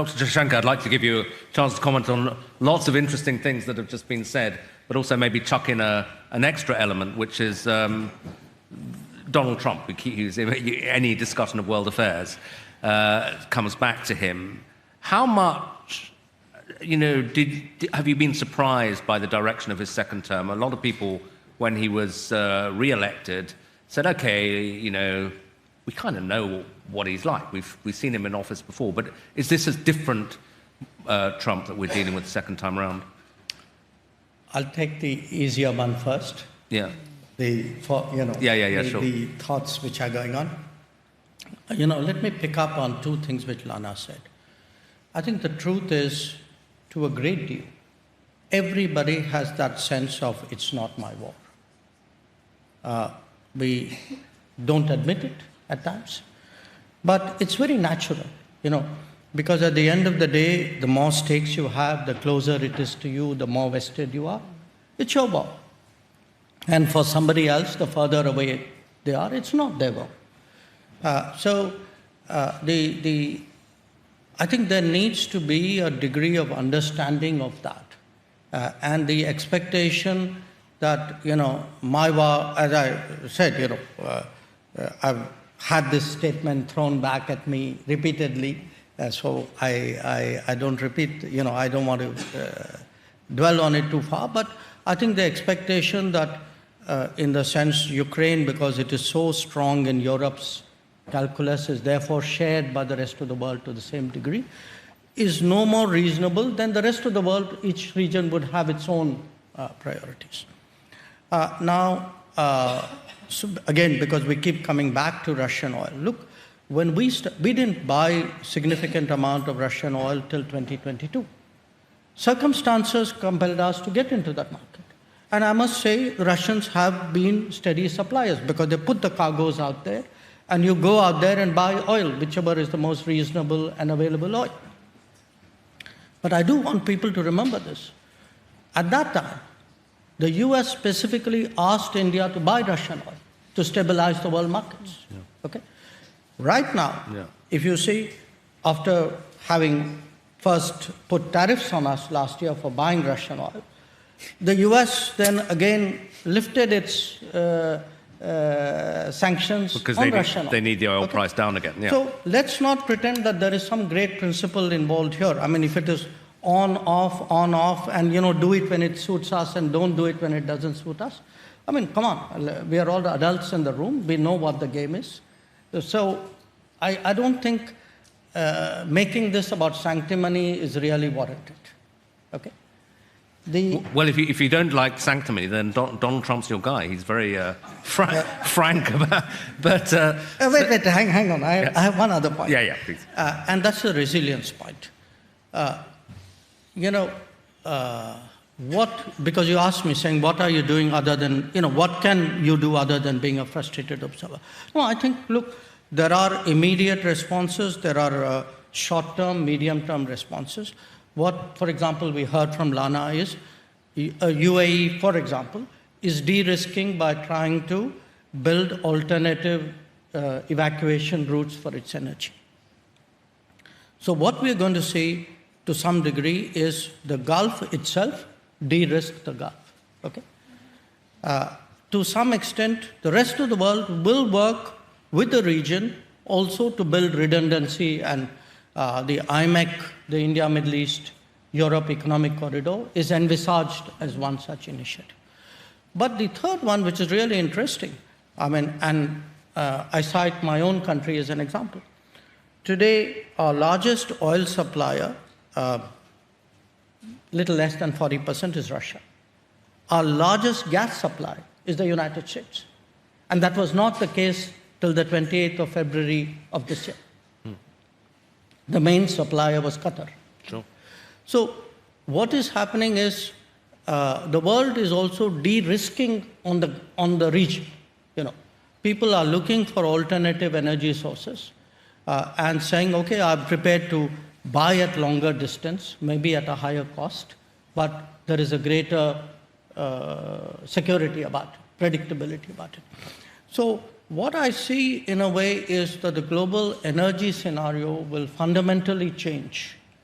Dr. Jaishankar, I'd like to give you a chance to comment on lots of interesting things that have just been said, but also maybe chuck in an extra element, which is Donald Trump. Any discussion of world affairs comes back to him. How much, have you been surprised by the direction of his second term? A lot of people, when he was re-elected, said, okay, we kind of know what he's like. We've seen him in office before, but is this a different Trump that we're dealing with the second time around? I'll take the easier one first. Yeah. The thoughts which are going on. Let me pick up on two things which Lana said. I think the truth is, to a great deal, everybody has that sense of it's not my war. We don't admit it at times, but it's very natural, because at the end of the day, the more stakes you have, the closer it is to you, the more vested you are. It's your war. And for somebody else, the further away they are, it's not their war. I think there needs to be a degree of understanding of that, and the expectation that, my war, as I said, I've had this statement thrown back at me repeatedly, so I don't repeat, I don't want to dwell on it too far, but I think the expectation that in the sense Ukraine, because it is so strong in Europe's calculus, is therefore shared by the rest of the world to the same degree, is no more reasonable than the rest of the world. Each region would have its own priorities. So again, because we keep coming back to Russian oil, look, when we didn't buy significant amount of Russian oil till 2022. Circumstances compelled us to get into that market. And I must say, the Russians have been steady suppliers because they put the cargoes out there, and you go out there and buy oil, whichever is the most reasonable and available oil. But I do want people to remember this. At that time, the US specifically asked India to buy Russian oil to stabilize the world markets. Yeah. Okay? Right now, if you see, after having first put tariffs on us last year for buying Russian oil, the US then again lifted its sanctions on Russian oil. They need the oil price down again. Yeah. So let's not pretend that there is some great principle involved here. I mean, if it is on, off, and do it when it suits us and don't do it when it doesn't suit us. I mean, come on, we are all the adults in the room. We know what the game is. So I don't think making this about sanctimony is really warranted. Okay? Well, if you don't like sanctimony, then Donald Trump's your guy. He's very frank about. But wait, hang on. I have one other point. Yeah, please. And that's the resilience point. Because you asked me saying, what are you doing other than, what can you do other than being a frustrated observer? No, I think, look, there are immediate responses, there are short-term, medium-term responses. What, for example, we heard from Lana is, UAE, for example, is de-risking by trying to build alternative evacuation routes for its energy. So what we're going to see to some degree is the Gulf itself de-risk the Gulf. Okay? To some extent, the rest of the world will work with the region also to build redundancy, and the IMEC, the India, Middle East, Europe Economic Corridor, is envisaged as one such initiative. But the third one, which is really interesting, I cite my own country as an example. Today, our largest oil supplier, little less than 40% is Russia. Our largest gas supplier is the United States. And that was not the case till the 28th of February of this year. The main supplier was Qatar. Sure. So what is happening is the world is also de-risking on the region. People are looking for alternative energy sources and saying, okay, I'm prepared to buy at longer distance, maybe at a higher cost, but there is a greater security about it, predictability about it. So what I see in a way is that the global energy scenario will fundamentally change